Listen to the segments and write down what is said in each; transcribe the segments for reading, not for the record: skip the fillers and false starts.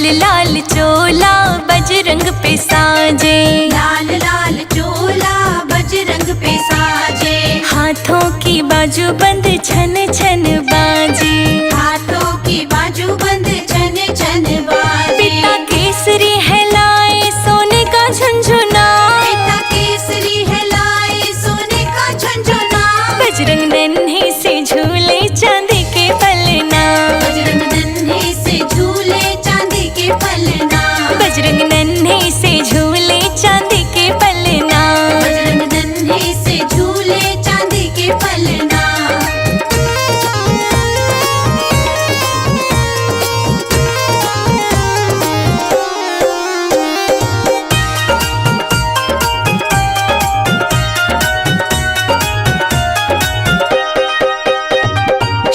लाल लाल चोला बजरंग पे साजे, लाल लाल चोला बजरंग पे साजे। हाथों की बाजू बंद छन छन बाजे, हाथों की बाजू बंद छन छन बाजे। पिता केसरी है लाए सोने का झुनझुना, पिता केसरी है लाए सोने का झुनझुना। बजरंग नन्हे से झूले चांदी के पलना, बजरंग नन्हे से झूले चांदी के पलना। बजरंग नन्हे से झूले चांदी के पलना। बजरंग नन्हे से झूले चांदी के पलना।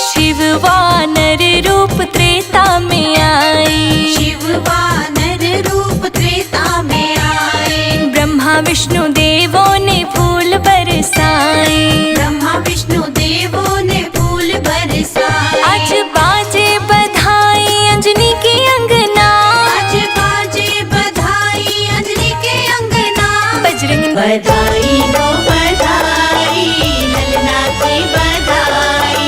शिव वानर रूप त्रेता में आई, शिव वानर रूप त्रेता में आए। ब्रह्मा विष्णु देवों ने फूल बरसाए, ब्रह्मा विष्णु देवों ने फूल बरसाए। आज बाजे बधाई अंजनी की अंगना, आज बाजे बधाई अंजनी के अंगना। बजरंग बधाई हो बधाई ललना की बधाई।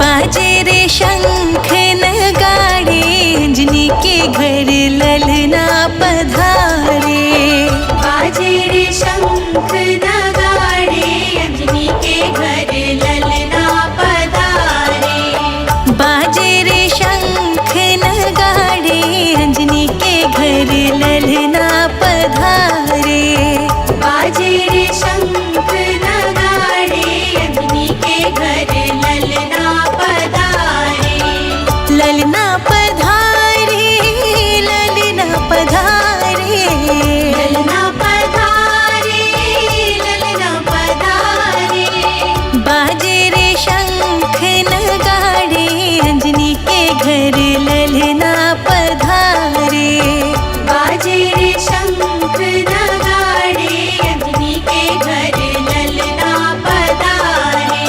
बाजे रे शंख नगाड़े अंजनी के घर ललना पधारे, बाजे रे शंख नगाड़े अंजनी के घर ललना पधारे। बाजे रे शंख नगाड़े अंजनी के घर ललना पधारे। बाजे रे शंख नगाड़े अंजनी के घर ललना पधारे। ललना पधारे, ललना पधारे, ललना पधारे ललना पधारे। बाजे रे शंख नगाड़े अंजनी के घर ललना पधारे। बाजे रे शंख नगाड़े अंजनी के घर ललना पधारे।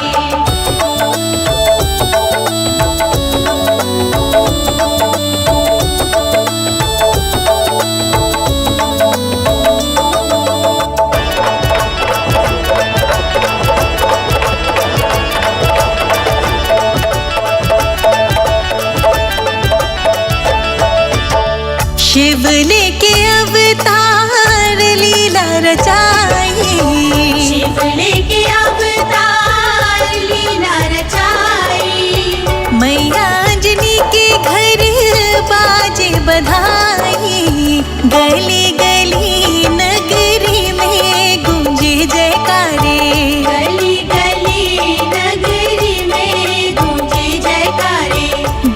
शिव ने के अवतार लीला रचाई, शिव लेके अवतार लीला रचाई। मैया अंजनी के घर बाजे बधाई, गली गली नगरी में गूंजे जयकारे। गली गली नगरी में गूंजे जयकारे।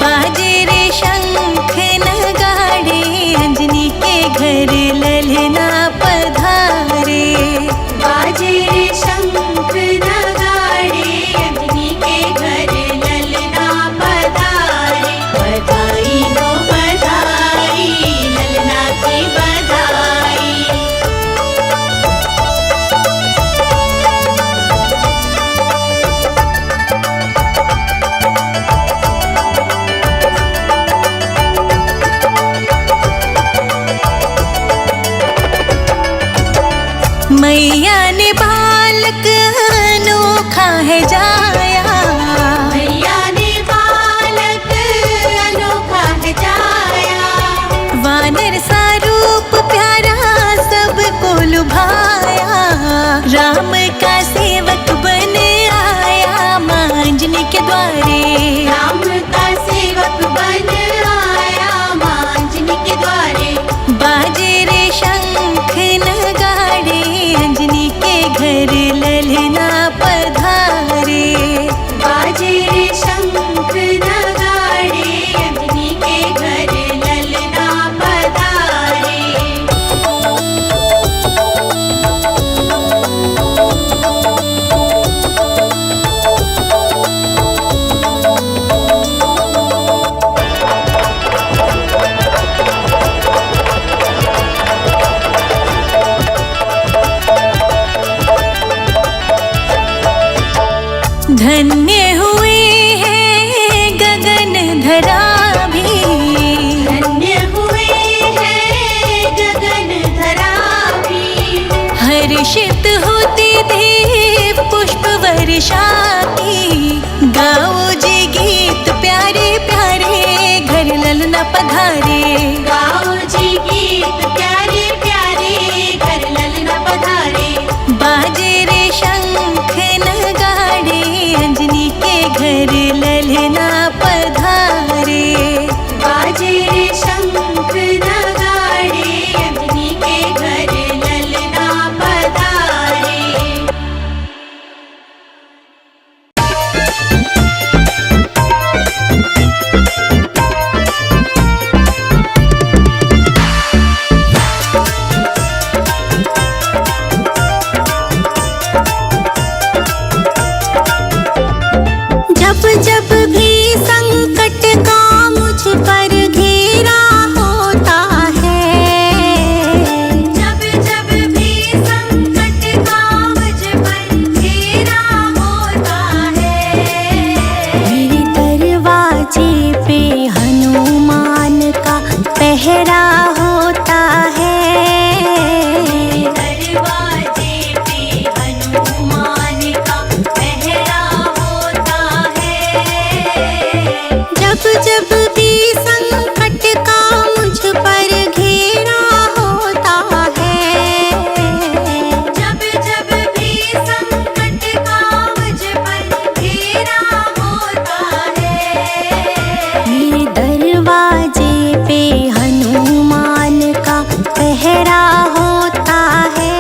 बाजे रे शंख नगाड़े अंजनी के घर ललना पधारे। बाजे रे शंख नगाड़े अंजनी के घर ललना पधारे। धन्य हुए हैं गगन धरा भी, धन्य हुए हैं गगन धरा भी। हर्षित होती थी पुष्प वर्षा की। गाओ जी गीत प्यारे प्यारे, घर ललना पधारे। गाओ जी गीत प्यारे प्यारे, घर ललना पधारे। बाजे रे शंख नगाड़े, अंजनी के घर ललना पधारे। बाजे रे शंख नगाड़े, अंजनी के घर ललना पधारे। जब जब भी संकट का मुझ पर घेरा होता है, जब जब भी संकट का मुझ पर घेरा होता है, मेरे दरवाजे पे हनुमान का पहरा होता है। दरवाजे पे हनुमान का पहरा होता है। जब जब भी संकट का मुझ पर घेरा होता है, जब जब भी संकट का मुझ पर घेरा होता है, मेरे दरवाजे पे हनुमान का पहरा होता है।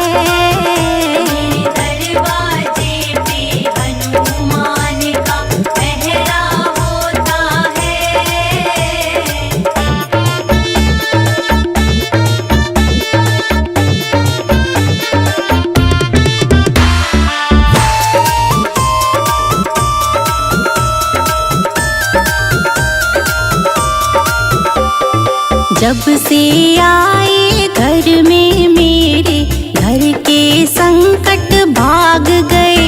दरवाजे पे हनुमान का पहरा होता है। जब से आए घर में मेरे, घर के संकट भाग गए।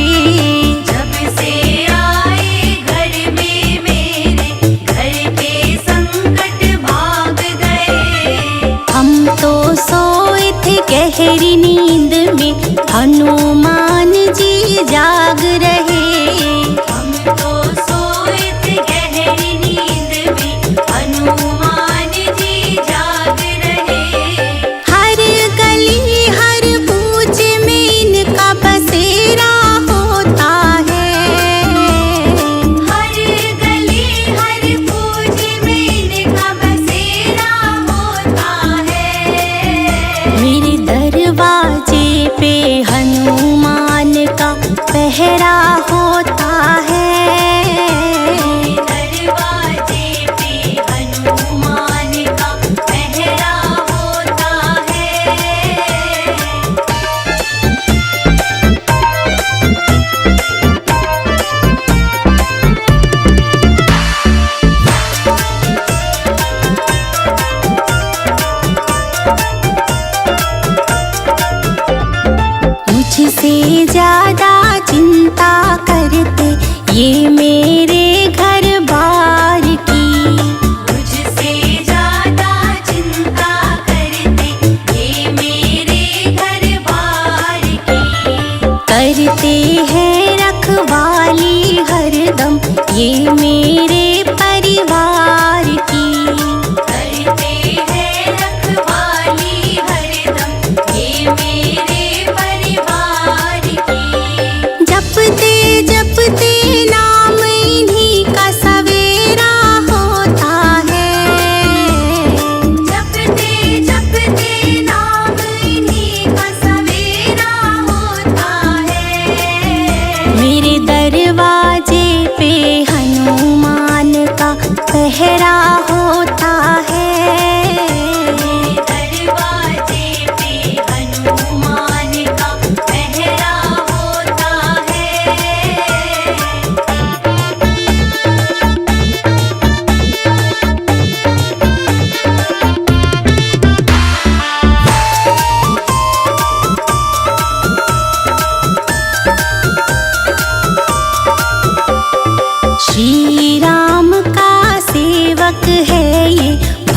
जब से आए घर में मेरे, घर के संकट भाग गए। हम तो सोए थे गहरी नींद में, हनुमान जी जाग रहे। हम तो सोए थे गहरी नींद में, हनुमान जी जाग रहे। हर गली हर कूच में इनका बसेरा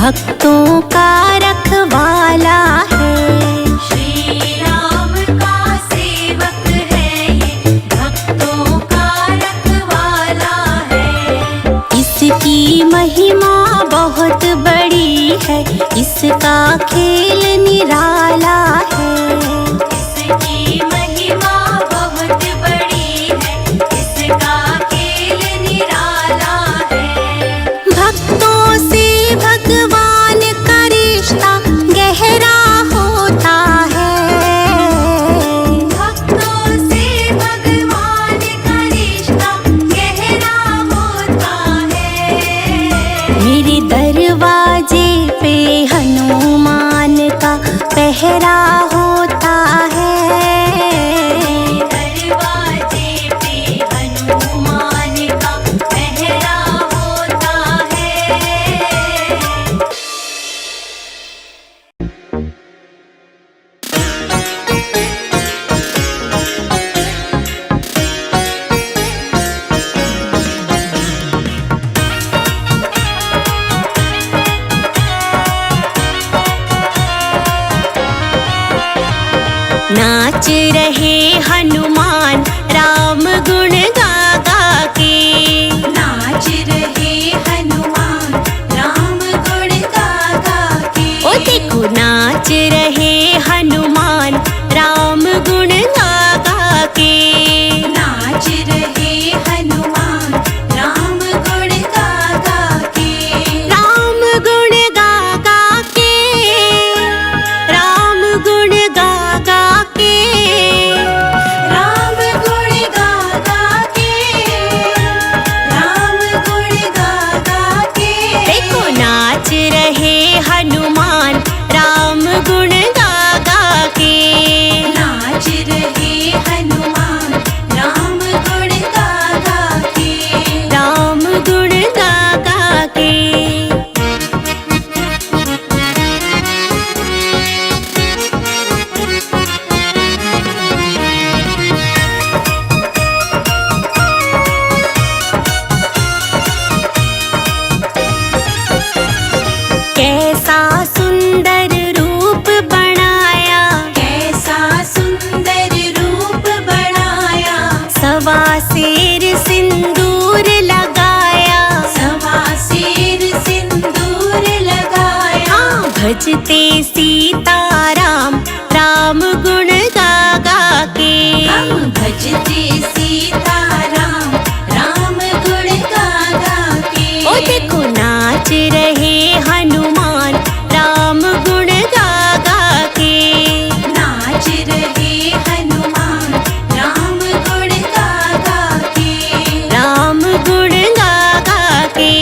भक्तों का रखवाला है। श्री राम का सेवक है ये, भक्तों का रखवाला है। इसकी महिमा बहुत बड़ी है, इसका खेल निराला है। इसकी महिमा बहुत बड़ी है, इसका खेल निराला है। भक्तों से भगवान का रिश्ता गहरा होता है। भक्तों से भगवान का रिश्ता गहरा होता है। मेरे दरवाजे पे हनुमान का पहरा होता है। दरवाजे पे हनुमान का पहरा होता है। नाच रहे हनुमान राम गुण गा गा के। नाच रहे हनुमान राम गुण गा गा के। ओ देखो नाच रहे हनुमान राम गुण गा गा के। नाच रहे हनुमान राम गुण गा गा के। राम गुण गा गा के। राम गुण गा गा के। राम गुण गा गा के। राम गुण गा गा के। देखो नाच रहे हनुमान राम गुण गा गा के। नाच रहे हनुमान राम गुण गा गा के। राम गुण गा गा के। कैसा सुंदर रूप बनाया, कैसा सुंदर रूप बनाया। सवा सिर सिंदूर लगाया। सवा सिर सिंदूर लगाया। भजते सीताराम राम गुण गा गा के। हम भजते सीताराम राम गुण गा गा के। ओ देखो नाच रहे हनुमान राम गुण गा गा के। नाच रहे हनुमान राम गुण गा गा के। राम गुण गा गा के।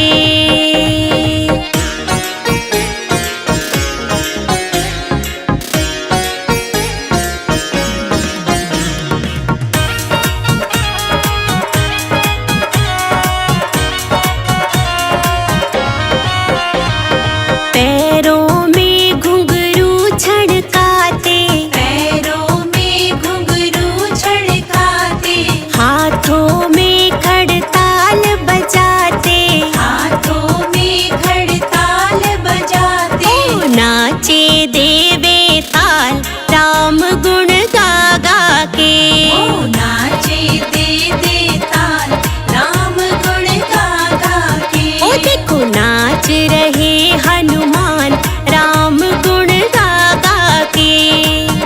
पैरों में घुंघरू छड़काते। पैरों में घुंघरू छड़काते। हाथों में खड़ताल बजाते। हाथों में खड़ताल बजाते। ओ नाचे देवे ताल राम गुण गा गा के। ओ नाचे दे दे ताल राम गुण गा गा के। ओ देखो नाच रहे हनुमान राम गुण गा गा के।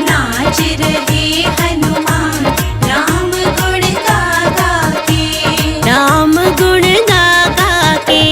नाच रहे हनुमान राम गुण गा गा के। राम गुण गा गा के।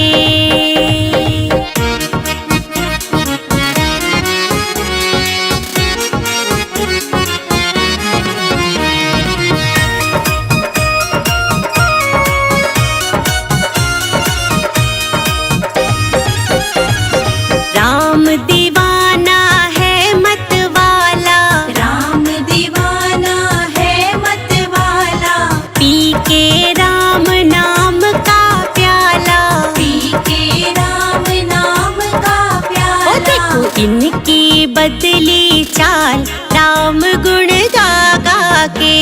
राम दीवाना है मत वाला। राम दीवाना है मत वाला। पी के राम नाम का प्याला। पी के राम नाम का ओ प्याला। देखो इनकी बदली चाल राम गुण गा गा के।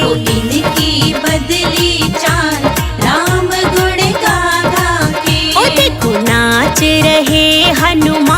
ओ देखो इनकी बदली चाल राम गुण गा गा के। ओ देखो नाच रहे हनुमान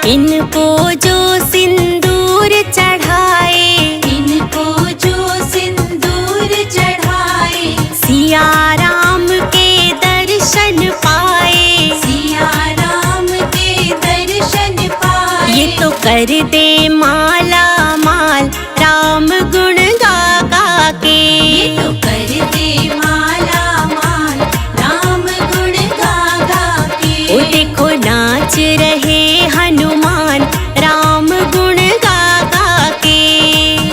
इनको जो सिंदूर चढ़ाए, इनको जो सिंदूर चढ़ाए, सिया राम के दर्शन पाए। सिया राम के दर्शन पाए। ये तो कर दे माला माल राम गुण गा गा के। ये तो कर दे माला माल राम गुण गा गा के। ओ देखो नाच रहे हनुमान राम गुण गा गा के।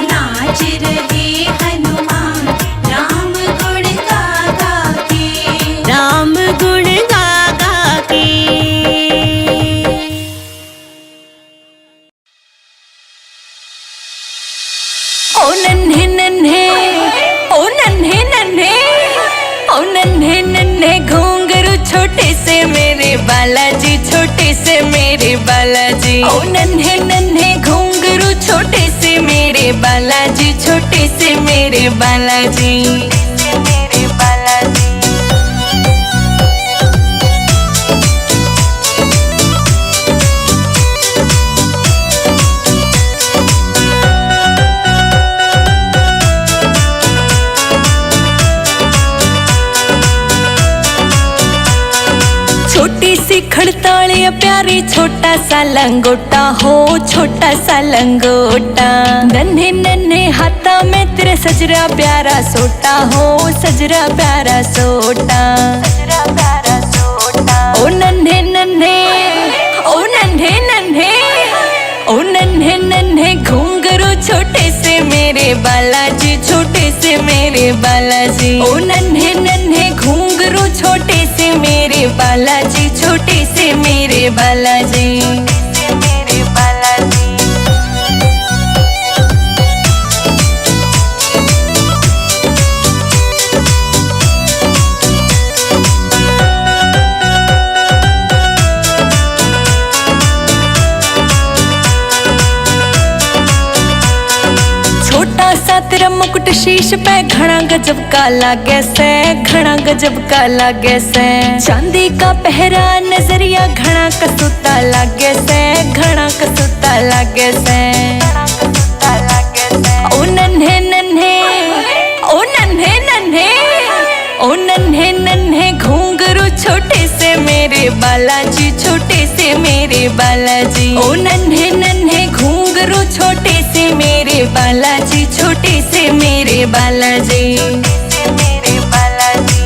नाच रहे हनुमान राम गुण गा गा के। राम गुण गा गा के। ओ नन्हे नन्हे, ओ नन्हे नन्हे, ओ नन्हे नन्हे घुंघरू छोटे से मेरे बालाजी, छोटे से मेरे बालाजी। ओ नन्हे नन्हे घुंघरू छोटे से मेरे बालाजी, छोटे से मेरे बालाजी। मेरे बालाजी। छोटी सी खड़तालिया प्यारी छोटा सा लंगोटा हो, छोटा सा लंगोटा। नन्हे नन्हे हाथा में तेरे सजरा प्यारा सोटा हो, सजरा प्यारा सोटा। सजरा प्यारा सोटा। ओ नन्हे नन्हे, ओ नन्हे नन्हे, ओ नन्हे नन्हे घुंघरू छोटे से मेरे बालाजी, छोटे से मेरे बालाजी। ओ नन्हे नन्हे घुंघरू छोटे से मेरे बालाजी, छोटे से मेरे बालाजी। मेरे बालाजी। छोटा सा तेरा मुकुट शीश पे घना गजब का लागे से, घना गजब का लागे से। चांदी का पहरा नजरिया घना कसूता लागे से, घना कसूता लागे से। ओ नन्हे नन्हे, ओ नन्हे नन्हे, ओ नन्हे नन्हे घुंघरू छोटे से मेरे बालाजी, छोटे से मेरे बालाजी। ओ नन्हे नन्हे घुंघरू छोटे से मेरे बालाजी, छोटे से मेरे बालाजी। मेरे बालाजी।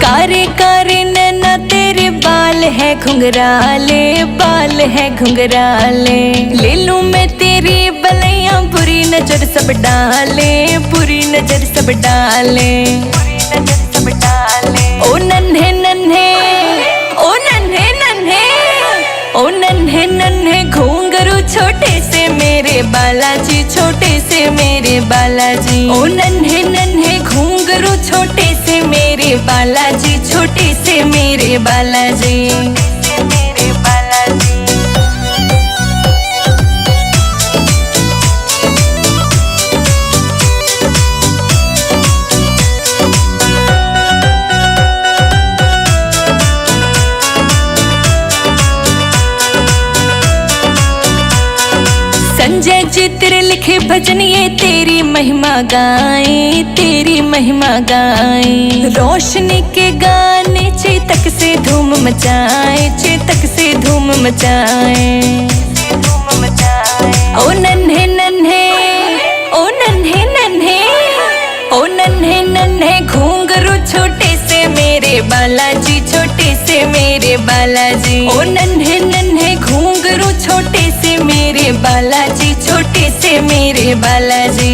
कारे कारे नैना तेरे बाल है घुंघराले, बाल है घुंघराले। ले लूं मैं तेरी बलैया बुरी नजर सब डाले, बुरी नजर सब डाले। बुरी नजर सब डाले। ओ नन्हे नन्हे, ओ नन्हे नन्हे, ओ नन्हे नन्हे घुंघरू छोटे से मेरे बालाजी, छोटे से मेरे बालाजी। ओ नन्हे नन्हे घुंघरू छोटे से मेरे बालाजी, छोटे से मेरे बालाजी। मेरे बालाजी। संजय जी तेरे लिखे भजन ये तेरी महिमा गाए, तेरी महिमा गाए। रोशनी के गाने चेतक से धूम मचाए, चेतक से धूम मचाए। धूम मचाए। ओ नन्हे नन्हे, ओ नन्हे नन्हे, ओ नन्हे नन्हे घुंघरू छोटे से मेरे बालाजी, छोटे से मेरे बालाजी। ओ नन्हे नन्हे घुंघरू छोटे से मेरे बालाजी, छोटे से मेरे बालाजी।